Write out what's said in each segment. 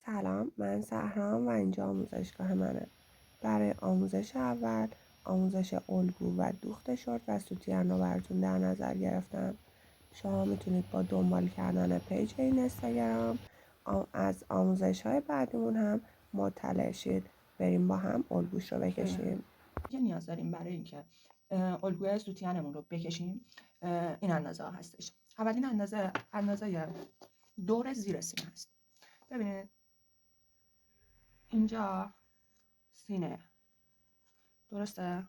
سلام، من سهرام و اینجا آموزشگاه منه. برای آموزش اول آموزش الگو و دوخت شورت و سوتین رو براتون در نظر گرفتم. شما میتونید با دنبال کردن پیج این اینستاگرام از آموزش های بعدیمون هم مطلع شید. بریم با هم الگوش رو بکشیم. که نیاز داریم برای اینکه الگوی سوتینمون رو بکشیم این اندازه ها هستش. اولین اندازه دور زیر سینه هست. ببینید اینجا سینه، درسته؟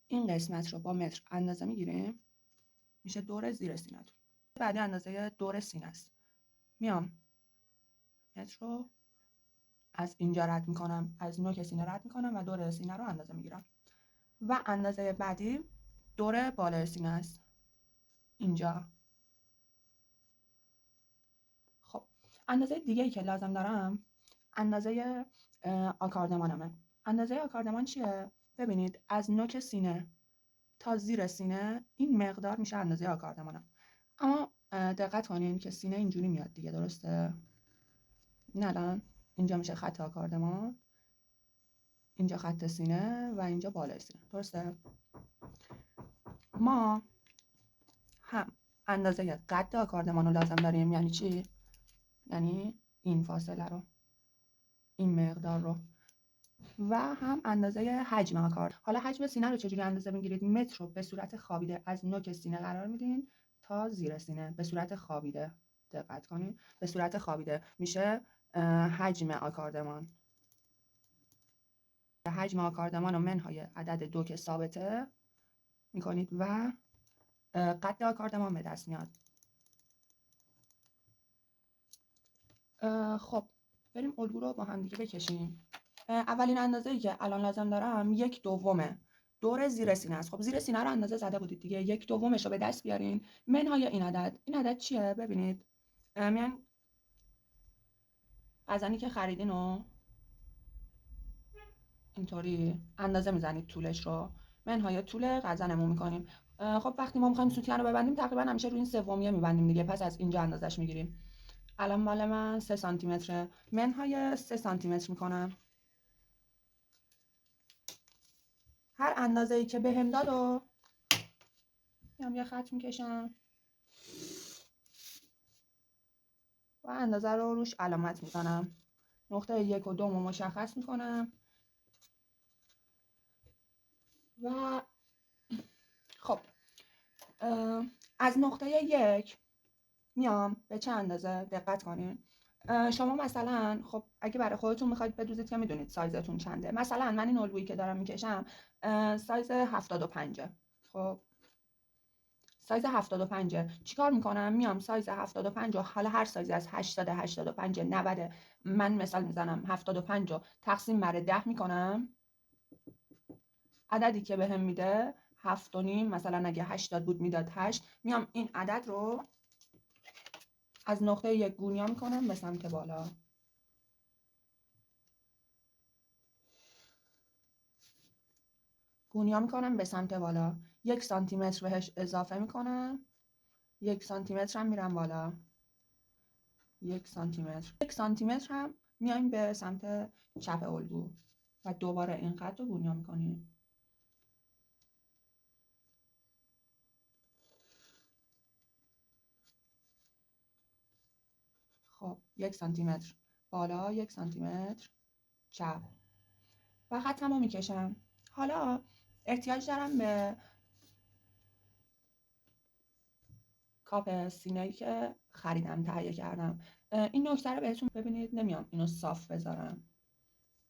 این قسمت رو با متر اندازه میگیریم، میشه دور زیر سینه‌تون. بعدی اندازه دور سینه است. میام متر رو از اینجا رد میکنم، از نوک سینه رد میکنم و دور سینه رو اندازه میگیرم. و اندازه بعدی دور بالای سینه است، اینجا. خب اندازه دیگه ای که لازم دارم اندازه آکاردمانمه. اندازه آکاردمان چیه؟ ببینید از نوک سینه تا زیر سینه این مقدار میشه اندازه آکاردمانم. اما دقت کنین که سینه اینجوری میاد دیگه، درسته؟ این الان اینجا میشه خط آکاردمان، اینجا خط سینه و اینجا بالای سینه، درسته؟ ما هم اندازه قد آکاردمان رو لازم داریم. یعنی چی؟ یعنی این فاصله رو، این مقدار رو، و هم اندازه حجم آکارد. حالا حجم سینه رو چجوری اندازه میگیرید؟ متر رو به صورت خوابیده از نوک سینه قرار میدین تا زیر سینه، به صورت خوابیده. دقت کنین، به صورت خوابیده میشه حجم آکاردمان. حجم آکاردمان رو منهای عدد 2 که ثابته میکنید و قد آکاردمان به دست میاد. خب بریم الگو رو با هم دیگه بکشیم. اولین اندازه‌ای که الان لازم دارم 1/2 دور زیر سینه است. خب زیر سینه رو اندازه زده بودید دیگه، 1/2 رو به دست بیارین منهای این عدد. این عدد چیه؟ ببینید میان غزنی که خریدین و اینطوری اندازه میزنید طولش رو، منهای طول غزنمون میکنیم. خب وقتی ما میخوایم سوتین رو ببندیم تقریبا همیشه روی این سومیه میبندیم دیگه، پس از اینجا اندازش میگیریم. الان مال من 3 سانتی متره، منهای 3 سانتی متر میکنم. هر اندازه‌ای که بهم داد و میام یه خط میکشم و اندازه رو روش علامت میزنم. نقطه 1 و 2 رو مشخص میکنم و خب از نقطه 1 میام به چه اندازه؟ دقت کنین. شما مثلا خب اگه برای خودتون میخواید بدوزید که میدونید سایزتون چنده. مثلا من این الگویی که دارم میکشم سایز 75. خب سایز 75 چیکار میکنم؟ میام سایز 75 رو، حالا هر سایزی از 80 85 90، من مثال میزنم 75 رو تقسیم بر 10 میکنم. عددی که بهم میده 7.5، مثلا اگه 80 بود میداد 8. میام این عدد رو از نقطه 1 گونیا میکنم به سمت بالا. گونیا میکنم به سمت بالا. 1 سانتی متر بهش اضافه میکنم. 1 سانتی متر هم میرم بالا. 1 سانتی متر. 1 سانتی متر هم میایم به سمت چپ الگو و دوباره این خط رو گونیا میکنیم. خب 1 سانتی متر بالا، 1 سانتی متر چپ و خطمو میکشم. حالا احتیاج دارم به کاپ سینه‌ای که خریدم، تهیه کردم. این نکته رو بهتون ببینید، نمیام اینو صاف بذارم.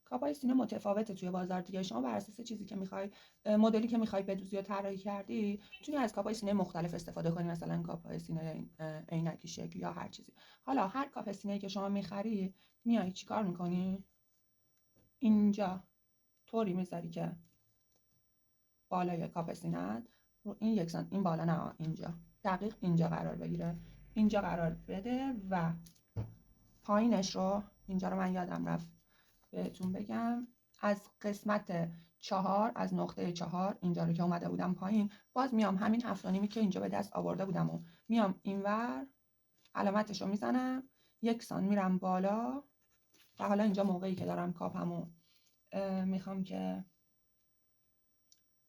کاپای سینه متفاوته توی بازار دیگه. شما بر اساس چیزی که میخوای، مدلی که میخوای بدوزی و طراحی کردی، میتونی از کاپای سینه مختلف استفاده کنی، مثلا کاپای سینه عینکی شکل یا هر چیزی. حالا هر کاپ سینه‌ای که شما میخری میای چیکار میکنی؟ اینجا طوری میذاری که بالای کاپ سینه رو این یکسان، این بالا نه، اینجا دقیق اینجا قرار بگیره. اینجا قرار بده و پایینش رو، اینجا رو من یادم رفت بهتون بگم، از قسمت 4، از نقطه 4 اینجا رو که اومده بودم پایین، باز میام همین 7.5 که اینجا به دست آورده بودم و میام اینور علامتش رو میزنم، یکسان میرم بالا و حالا اینجا موقعی که دارم کاپمو میخوام که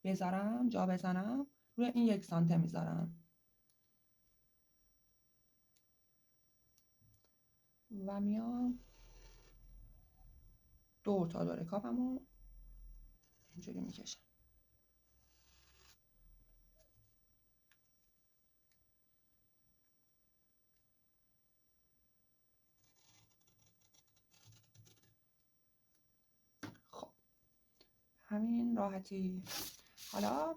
بذارم جا بزنم، روی این 1 سانته میذارم و میام دور تا دور کاپمو اینجوری میکشم. خب همین راحتی. حالا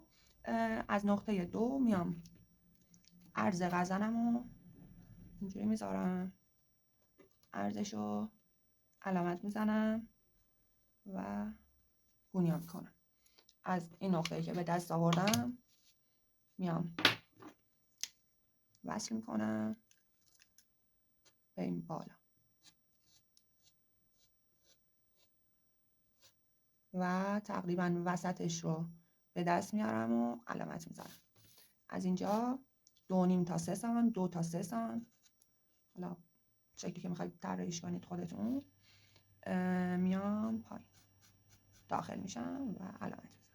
از نقطه 2 میام عرض غزنمو اینجوری میذارم، عرضشو علامت میزنم و گونیا میکنم. از این نقطه‌ای که به دست آوردم میام وصل میکنم به این بالا و تقریبا وسطش رو به دست میارم و علامت میزنم. از اینجا 2.5 تا 3 سانت، 2 تا 3 سانت، حالا شکلی که میخواید طراحیش کنید خودتون، میام پایین داخل میشم و علامت میزنم.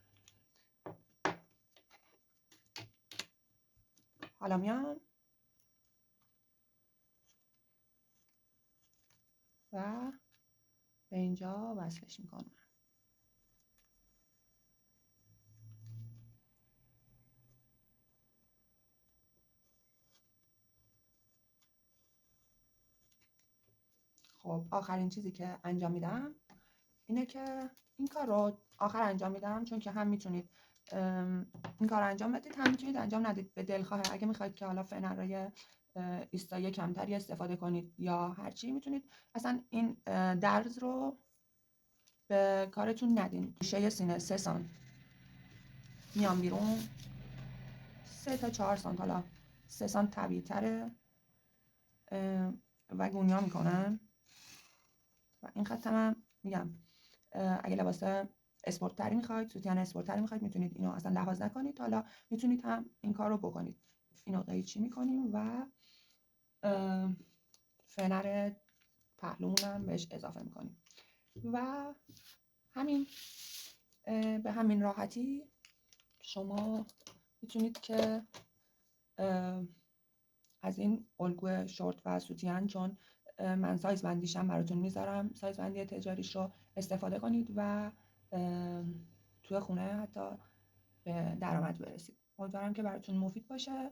حالا میام و به اینجا وصلش میکنم. خب آخرین چیزی که انجام میدم اینه که این کار رو آخر انجام میدم، چون که هم میتونید این کار رو انجام بدید، هم میتونید انجام ندید به دلخواه. اگه میخواید که حالا فنرهای ایستایی کمتری استفاده کنید یا هرچی، میتونید اصلا این درز رو به کارتون ندین. ریشه سینه 3 سانت میام بیرون، 3 تا 4 سانت، حالا 3 سانت طبیعی تره و گونیا میکنم و این خطم هم میگم اگه لباس اسپورت تری میخواید، سوتیان اسپورت تری میخواید، میتونید اینو اصلا لحاظ نکنید. حالا میتونید هم این کار رو بکنید. اینو قیچی میکنیم و فنر پهلومون هم بهش اضافه میکنیم و همین به همین راحتی شما میتونید که از این الگوی شورت و سوتیان، چون من سایز بندیشم براتون میذارم، سایز بندی تجاریش رو استفاده کنید و توی خونه حتی به درآمد برسید. امیدوارم که براتون مفید باشه